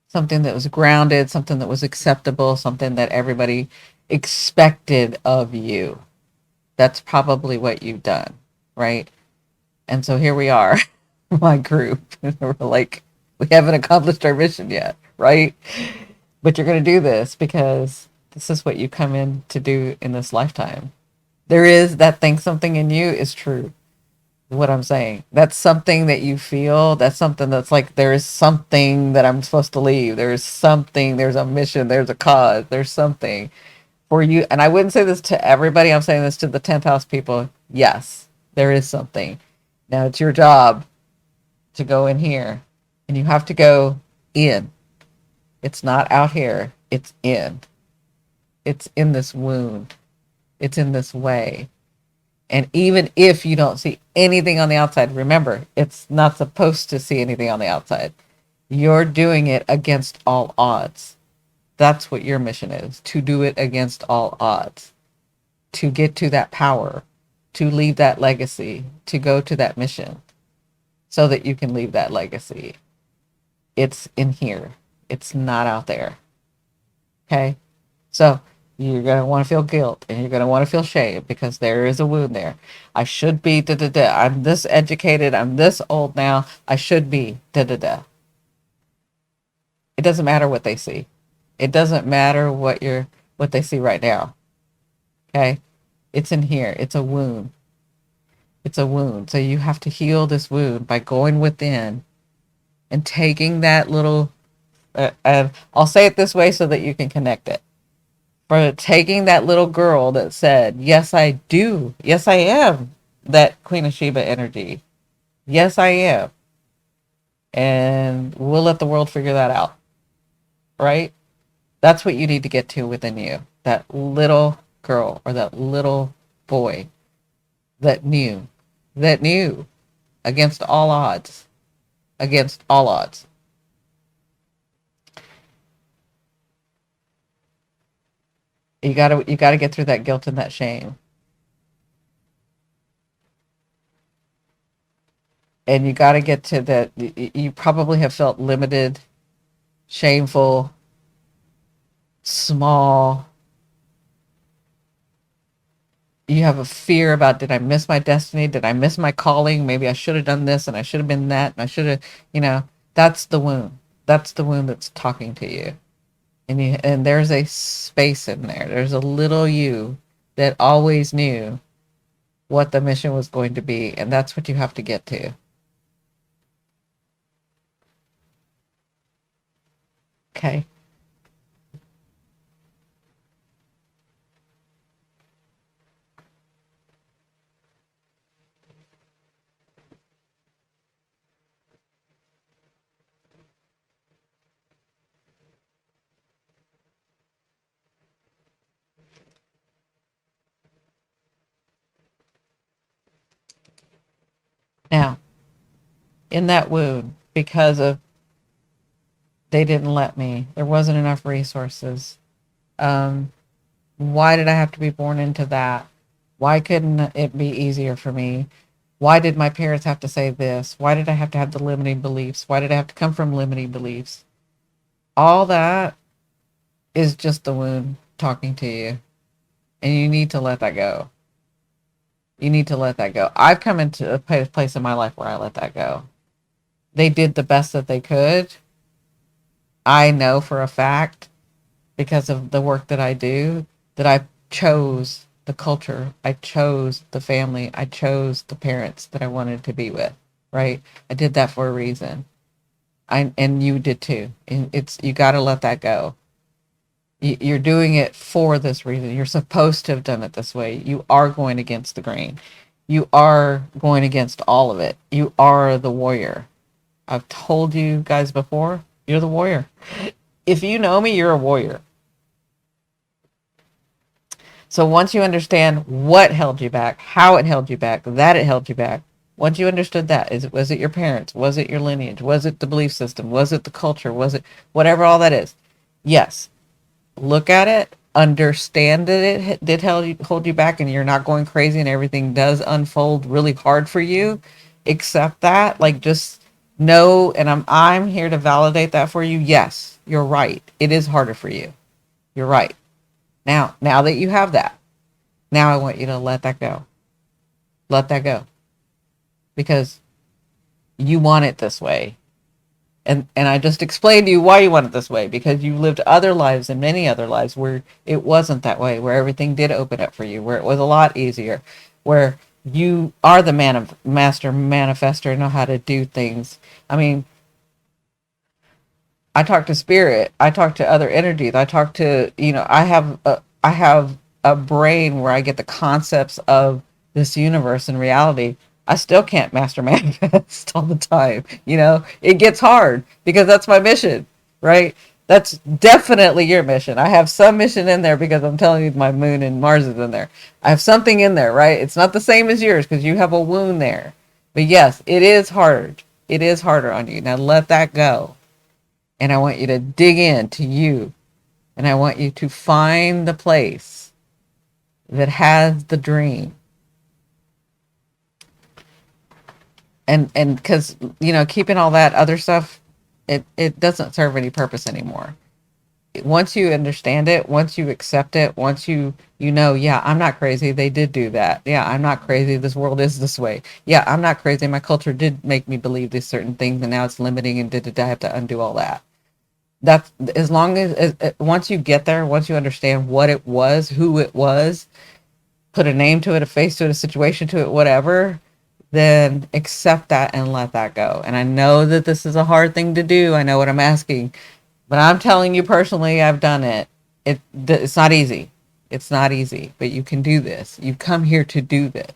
Something that was grounded, something that was acceptable, something that everybody expected of you. That's probably what you've done, right? And so here we are, my group. We're like, we haven't accomplished our mission yet, right? But you're going to do this because this is what you come in to do in this lifetime. There is that thing, something in you is true. What I'm saying. That's something that you feel. That's something that's like, there is something that I'm supposed to leave. There is something, there's a mission, there's a cause, there's something. for you. And I wouldn't say this to everybody. I'm saying this to the 10th house people. Yes, there is something. Now it's your job to go in here, and you have to go in. It's not out here. It's in. It's in this wound. It's in this way. And even if you don't see anything on the outside, remember, it's not supposed to see anything on the outside. You're doing it against all odds. That's what your mission is, to do it against all odds, to get to that power, to leave that legacy, to go to that mission so that you can leave that legacy. It's in here. It's not out there. Okay? So you're going to want to feel guilt, and you're going to want to feel shame because there is a wound there. I should be da da da. I'm this educated. I'm this old now. I should be da da da. It doesn't matter what they see. It doesn't matter what they see right now. Okay? It's in here. It's a wound. It's a wound. So you have to heal this wound by going within and taking that little I'll say it this way so that you can connect it. For taking that little girl that said, yes, I do. Yes, I am that Queen of Sheba energy. Yes, I am. And we'll let the world figure that out. Right? That's what you need to get to within you. That little girl or that little boy that knew against all odds, against all odds. You gotta get through that guilt and that shame. And you gotta get to that. You probably have felt limited, shameful, small. You have a fear about, did I miss my destiny? Did I miss my calling? Maybe I should have done this and I should have been that and I should have, that's the wound. That's the wound that's talking to you. And there's a space in there. There's a little you that always knew what the mission was going to be, and that's what you have to get to. Okay. Now, in that wound, because of they didn't let me, there wasn't enough resources. Why did I have to be born into that? Why couldn't it be easier for me? Why did my parents have to say this? Why did I have to have the limiting beliefs? Why did I have to come from limiting beliefs? All that is just the wound talking to you. And you need to let that go. You need to let that go. I've come into a place in my life where I let that go. They did the best that they could. I know for a fact, because of the work that I do, that I chose the culture. I chose the family. I chose the parents that I wanted to be with, right? I did that for a reason. And you did too. And you got to let that go. You're doing it for this reason. You're supposed to have done it this way. You are going against the grain. You are going against all of it. You are the warrior. I've told you guys before, you're the warrior. If you know me, you're a warrior. So once you understand what held you back, how it held you back, that it held you back, once you understood that, was it your parents? Was it your lineage? Was it the belief system? Was it the culture? Was it whatever all that is? Yes. Look at it, understand that it did hold you back and you're not going crazy and everything does unfold really hard for you. Accept that. Like, just know, and I'm here to validate that for you. Yes, you're right. It is harder for you. You're right. Now that you have that, now I want you to let that go. Let that go. Because you want it this way. And I just explained to you why you want it this way, because you lived other lives and many other lives where it wasn't that way, where everything did open up for you, where it was a lot easier, where you are the master manifester, know how to do things. I mean, I talk to spirit, I talk to other entities, I talk to, I have I have a brain where I get the concepts of this universe and reality, I still can't master manifest all the time. You know, it gets hard because that's my mission, right? That's definitely your mission. I have some mission in there because I'm telling you my moon and Mars is in there. I have something in there, right? It's not the same as yours because you have a wound there. But yes, it is hard. It is harder on you. Now let that go. And I want you to dig into you. And I want you to find the place that has the dream. And because, you know, keeping all that other stuff, it doesn't serve any purpose anymore. Once you understand it, once you accept it, once you know, yeah, I'm not crazy. They did do that. Yeah, I'm not crazy. This world is this way. Yeah, I'm not crazy. My culture did make me believe these certain things, and now it's limiting, and did I have to undo all that? That's as long as once you get there, once you understand what it was, who it was, put a name to it, a face to it, a situation to it, whatever, then accept that and let that go. And I know that this is a hard thing to do. I know what I'm asking, but I'm telling you personally, I've done it. It's not easy. It's not easy, but you can do this. You come here to do this.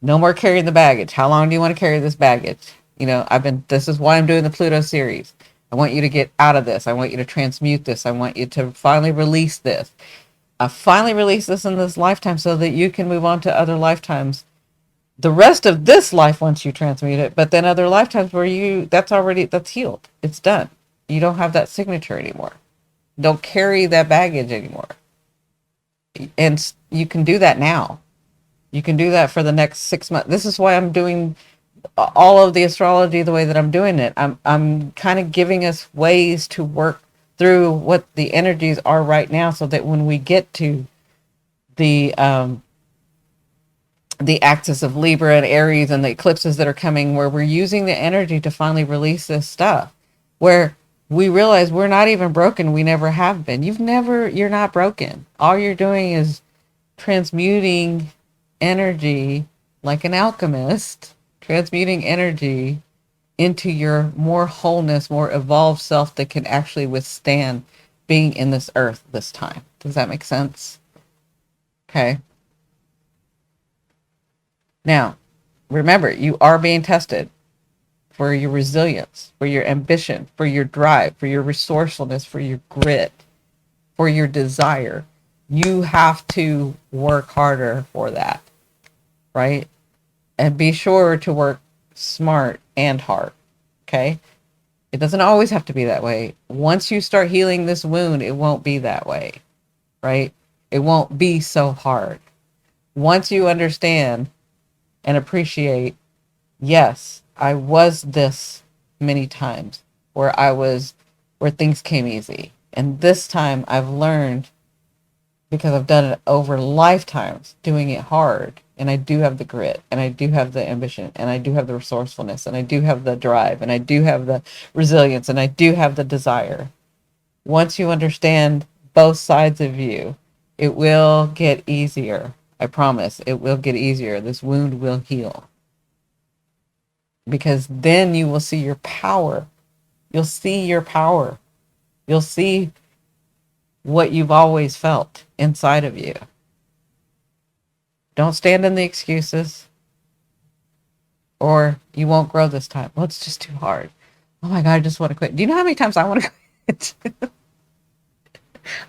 No more carrying the baggage. How long do you want to carry this baggage? You know, this is why I'm doing the Pluto series. I want you to get out of this. I want you to transmute this. I want you to finally release this. I finally release this in this lifetime so that you can move on to other lifetimes. The rest of this life once you transmute it, but then other lifetimes where that's healed. It's done. You don't have that signature anymore. Don't carry that baggage anymore. And you can do that now. You can do that for the next 6 months. This is why I'm doing all of the astrology the way that I'm doing it. I'm kind of giving us ways to work through what the energies are right now, so that when we get to the axis of Libra and Aries and the eclipses that are coming, where we're using the energy to finally release this stuff, where we realize we're not even broken. We never have been. You're not broken. All you're doing is transmuting energy like an alchemist, transmuting energy into your more wholeness, more evolved self that can actually withstand being in this earth this time. Does that make sense? Okay. Now, remember, you are being tested for your resilience, for your ambition, for your drive, for your resourcefulness, for your grit, for your desire. You have to work harder for that, right? And be sure to work smart and hard, okay? It doesn't always have to be that way. Once you start healing this wound, it won't be that way, right? It won't be so hard. Once you understand and appreciate, yes, I was this many times where things came easy. And this time I've learned, because I've done it over lifetimes, doing it hard. And I do have the grit, and I do have the ambition, and I do have the resourcefulness, and I do have the drive, and I do have the resilience, and I do have the desire. Once you understand both sides of you, it will get easier. I promise it will get easier. This wound will heal. Because then you will see your power. You'll see your power. You'll see what you've always felt inside of you. Don't stand in the excuses, or you won't grow this time. Well, it's just too hard. Oh my God, I just want to quit. Do you know how many times I want to quit?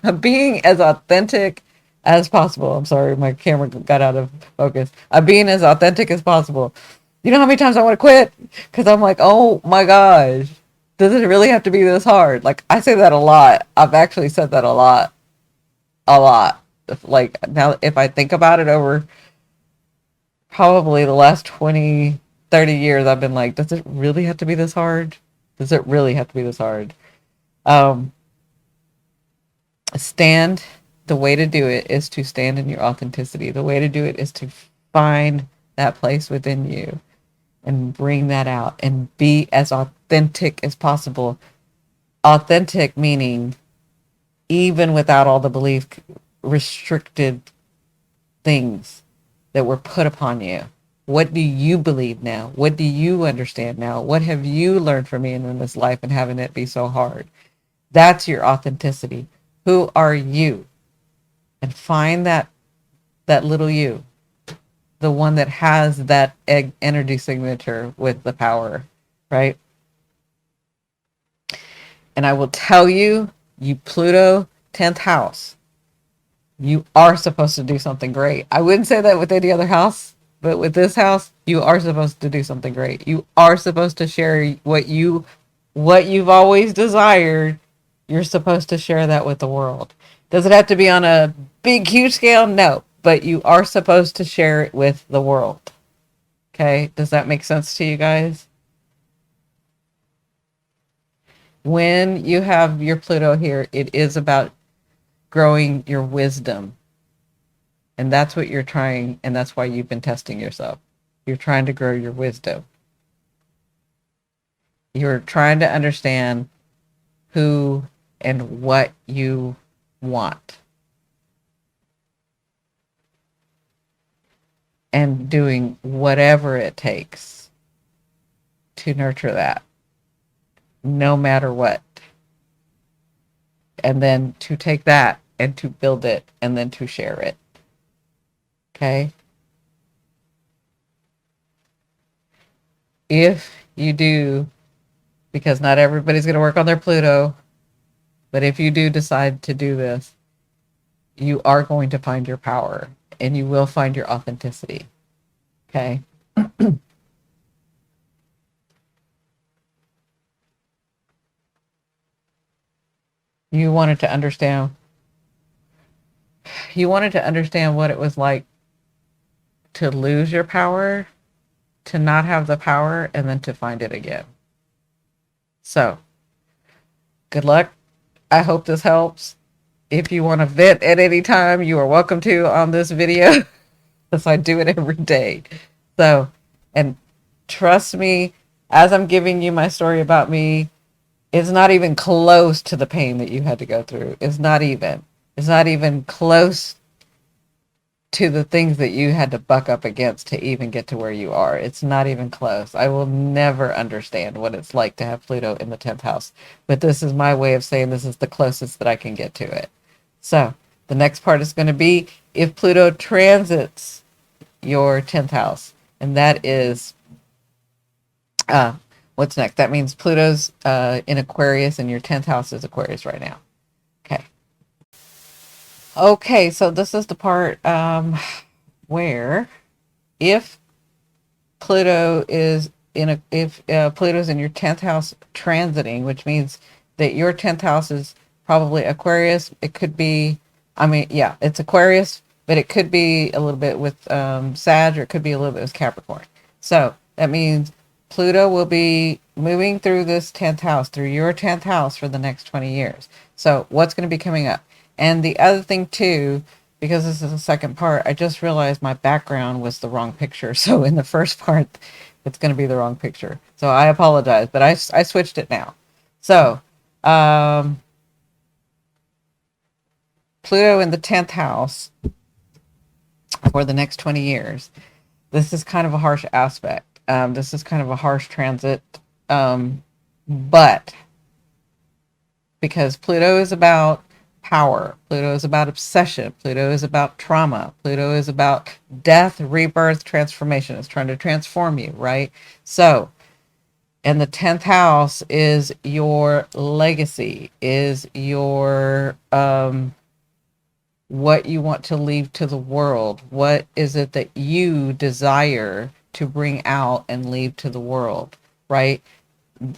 I'm being as authentic as possible. I'm sorry, my camera got out of focus. I'm being as authentic as possible. You know how many times I want to quit? Because I'm like, oh my gosh, does it really have to be this hard? Like, I say that a lot. I've actually said that a lot. A lot. Like, now, if I think about it, over probably the last 20, 30 years, I've been like, does it really have to be this hard? Does it really have to be this hard? Stand. The way to do it is to stand in your authenticity. The way to do it is to find that place within you and bring that out and be as authentic as possible. Authentic meaning even without all the belief restricted things that were put upon you. What do you believe now? What do you understand now? What have you learned from me in this life and having it be so hard? That's your authenticity. Who are you? and find that little you, the one that has that egg energy signature with the power, right? And I will tell you, you Pluto 10th house, you are supposed to do something great. I wouldn't say that with any other house, but with this house, you are supposed to do something great. You are supposed to share what you've always desired. You're supposed to share that with the world. Does it have to be on a big, huge scale? No, but you are supposed to share it with the world. Okay, does that make sense to you guys? When you have your Pluto here, it is about growing your wisdom. And that's what you're trying, and that's why you've been testing yourself. You're trying to grow your wisdom. You're trying to understand who and what you want. And doing whatever it takes to nurture that, no matter what. And then to take that and to build it and then to share it. Okay? If you do, because not everybody's going to work on their Pluto, but if you do decide to do this, you are going to find your power and you will find your authenticity. Okay? You wanted to understand what it was like to lose your power, to not have the power, and then to find it again. So, good luck. I hope this helps. If you want to vent at any time, you are welcome to on this video, because I do it every day. So, and trust me, as I'm giving you my story about me, it's not even close to the pain that you had to go through. It's not even close to the things that you had to buck up against to even get to where you are. It's not even close. I will never understand what it's like to have Pluto in the 10th house, but this is my way of saying this is the closest that I can get to it. So the next part is going to be if Pluto transits your 10th house, and that is what's next. That means Pluto's in Aquarius, and your 10th house is Aquarius right now. Okay, so this is the part where if Pluto is if Pluto's in your 10th house transiting, which means that your 10th house is probably Aquarius. It could be, I mean, yeah, it's Aquarius, but it could be a little bit with Sag, or it could be a little bit with Capricorn. So that means Pluto will be moving through this 10th house, through your 10th house for the next 20 years. So what's going to be coming up? And the other thing too, because this is the second part, I just realized my background was the wrong picture. So in the first part, it's going to be the wrong picture. So I apologize, but I switched it now. So Pluto in the 10th house for the next 20 years. This is kind of a harsh aspect. This is kind of a harsh transit. But because Pluto is about power, Pluto is about obsession, Pluto is about trauma, Pluto is about death, rebirth, transformation. It's trying to transform you, right? So, and the 10th house is your legacy, is your what you want to leave to the world. What is it that you desire to bring out and leave to the world, right?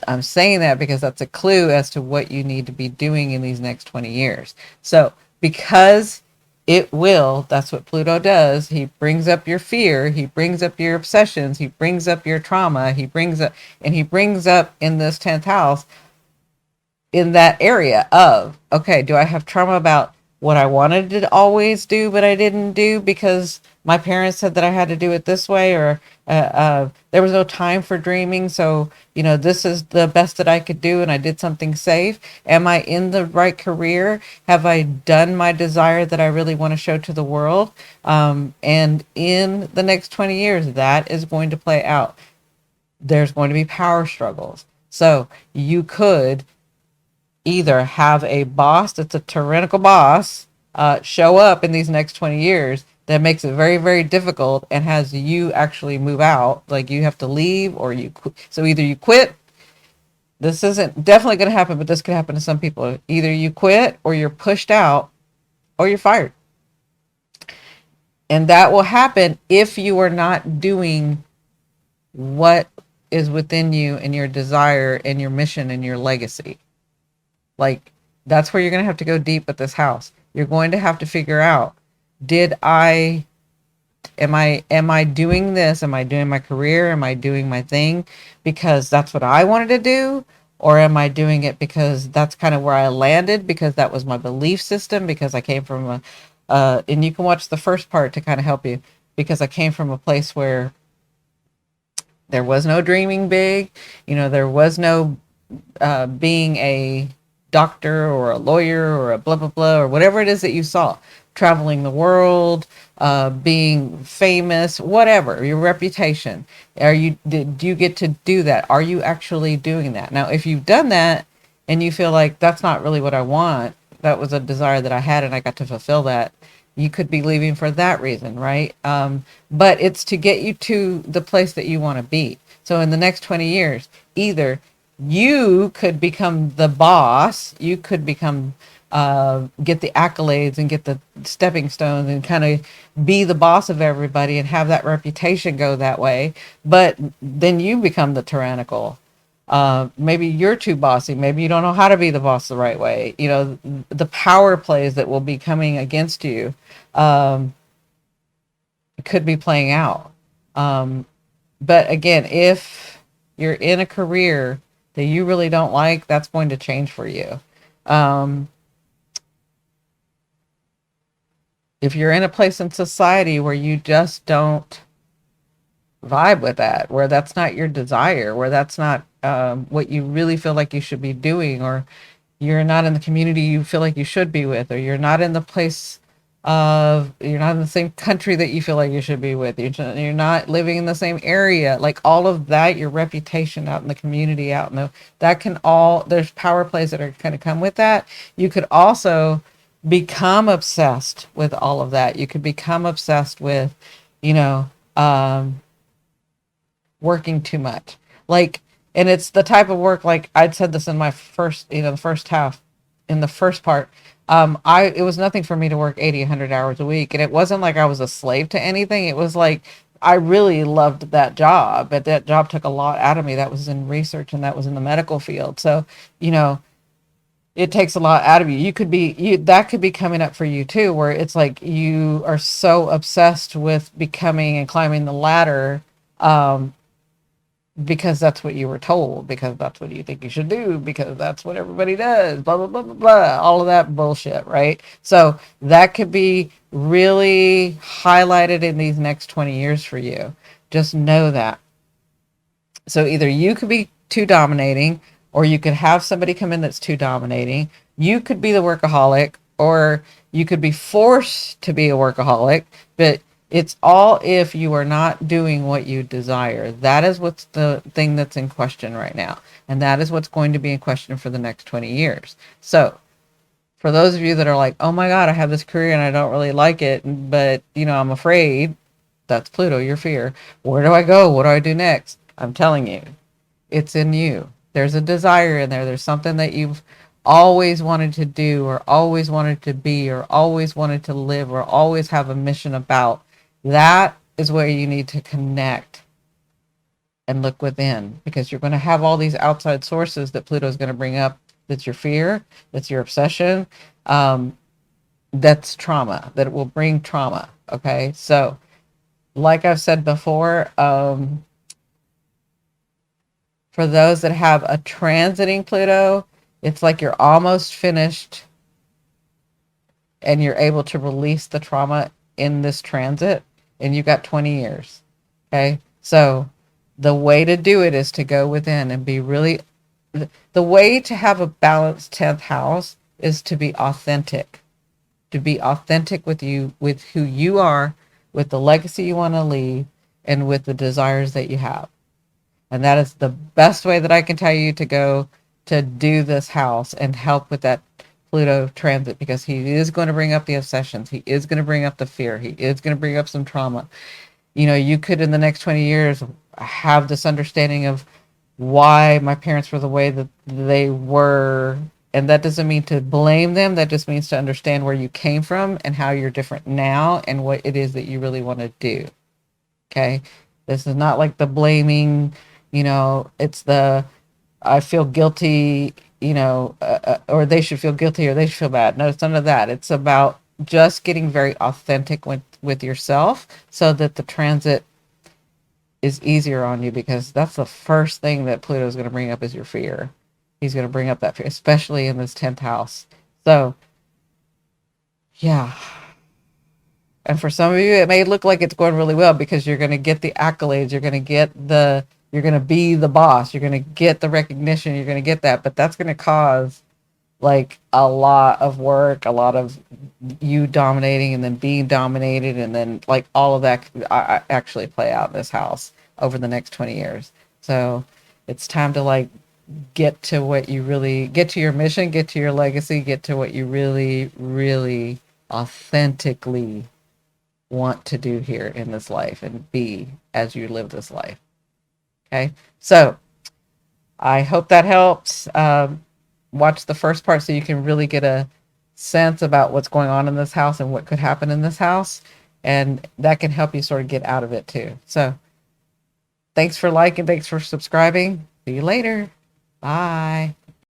I'm saying that because that's a clue as to what you need to be doing in these next 20 years. So because it will, that's what Pluto does. He brings up your fear. He brings up your obsessions. He brings up your trauma. He brings up in this 10th house in that area of, okay, do I have trauma about what I wanted to always do, but I didn't do because my parents said that I had to do it this way, or there was no time for dreaming. So, this is the best that I could do, and I did something safe. Am I in the right career? Have I done my desire that I really want to show to the world? And in the next 20 years, that is going to play out. There's going to be power struggles. So you could either have a boss that's a tyrannical boss. show up in these next 20 years that makes it very, very difficult and has you actually move out. Like you have to leave or you so either you quit. This isn't definitely going to happen, but this could happen to some people. Either you quit or you're pushed out or you're fired. And that will happen if you are not doing what is within you and your desire and your mission and your legacy. Like that's where you're going to have to go deep with this house. You're going to have to figure out, did I am I doing this? Am I doing my career? Am I doing my thing because that's what I wanted to do? Or am I doing it because that's kind of where I landed because that was my belief system because I came from a and you can watch the first part to kind of help you because I came from a place where there was no dreaming big, there was no being a doctor or a lawyer or a blah blah blah or whatever it is that you saw, traveling the world, being famous, whatever your reputation. Did you get to do that? Are you actually doing that? Now if you've done that and you feel like that's not really what I want, that was a desire that I had and I got to fulfill that, you could be leaving for that reason, right? But it's to get you to the place that you want to be. So in the next 20 years, either you could become the boss, you could become get the accolades and get the stepping stones and kind of be the boss of everybody and have that reputation go that way, but then you become the tyrannical. Maybe you're too bossy, maybe you don't know how to be the boss the right way, the power plays that will be coming against you could be playing out. But again, if you're in a career that you really don't like, that's going to change for you. If you're in a place in society where you just don't vibe with that, where that's not your desire, where that's not what you really feel like you should be doing, or you're not in the community you feel like you should be with, or you're not in the place you're not in the same country that you feel like you should be with, you're not living in the same area, like all of that, your reputation out in the community, out in the, that can all, there's power plays that are going to come with that. You could also become obsessed with all of that. You could become obsessed with, you know, working too much. Like, and it's the type of work, like I'd said this in my first, the first half, in the first part, it was nothing for me to work 80, 100 hours a week. And it wasn't like I was a slave to anything. It was like, I really loved that job, but that job took a lot out of me. That was in research and that was in the medical field. So, it takes a lot out of you. That could be coming up for you too, where it's like you are so obsessed with becoming and climbing the ladder, because that's what you were told, because that's what you think you should do, because that's what everybody does, blah, blah, blah, blah, blah, all of that bullshit, right? So that could be really highlighted in these next 20 years for you. Just know that. So either you could be too dominating, or you could have somebody come in that's too dominating. You could be the workaholic, or you could be forced to be a workaholic, but it's all if you are not doing what you desire. That is what's the thing that's in question right now. And that is what's going to be in question for the next 20 years. So for those of you that are like, oh my God, I have this career and I don't really like it, but I'm afraid, that's Pluto, your fear. Where do I go? What do I do next? I'm telling you, it's in you. There's a desire in there. There's something that you've always wanted to do, or always wanted to be, or always wanted to live, or always have a mission about. That is where you need to connect and look within, because you're going to have all these outside sources that Pluto is going to bring up. That's your fear. That's your obsession. That's trauma. That it will bring trauma. Okay. So like I've said before, for those that have a transiting Pluto, it's like you're almost finished and you're able to release the trauma in this transit, and you've got 20 years. Okay. So the way to do it is to go within and be really, the way to have a balanced 10th house is to be authentic, with you, with who you are, with the legacy you want to leave, and with the desires that you have. And that is the best way that I can tell you to go to do this house and help with that Pluto transit, because he is going to bring up the obsessions. He is going to bring up the fear. He is going to bring up some trauma. You know, you could in the next 20 years have this understanding of why my parents were the way that they were. And that doesn't mean to blame them. That just means to understand where you came from and how you're different now and what it is that you really want to do. Okay. This is not like the blaming, it's the I feel guilty, or they should feel guilty or they should feel bad. No, it's none of that. It's about just getting very authentic with yourself so that the transit is easier on you, because that's the first thing that Pluto is going to bring up is your fear. He's going to bring up that fear, especially in this 10th house. So, yeah. And for some of you, it may look like it's going really well because you're going to get the accolades. You're going to be the boss. You're going to get the recognition. You're going to get that. But that's going to cause like a lot of work, a lot of you dominating and then being dominated. And then like all of that actually play out in this house over the next 20 years. So it's time to like get to what you really get to your mission, get to your legacy, get to what you really, really authentically want to do here in this life and be as you live this life. Okay. So I hope that helps. Watch the first part so you can really get a sense about what's going on in this house and what could happen in this house. And that can help you sort of get out of it too. So thanks for liking. Thanks for subscribing. See you later. Bye.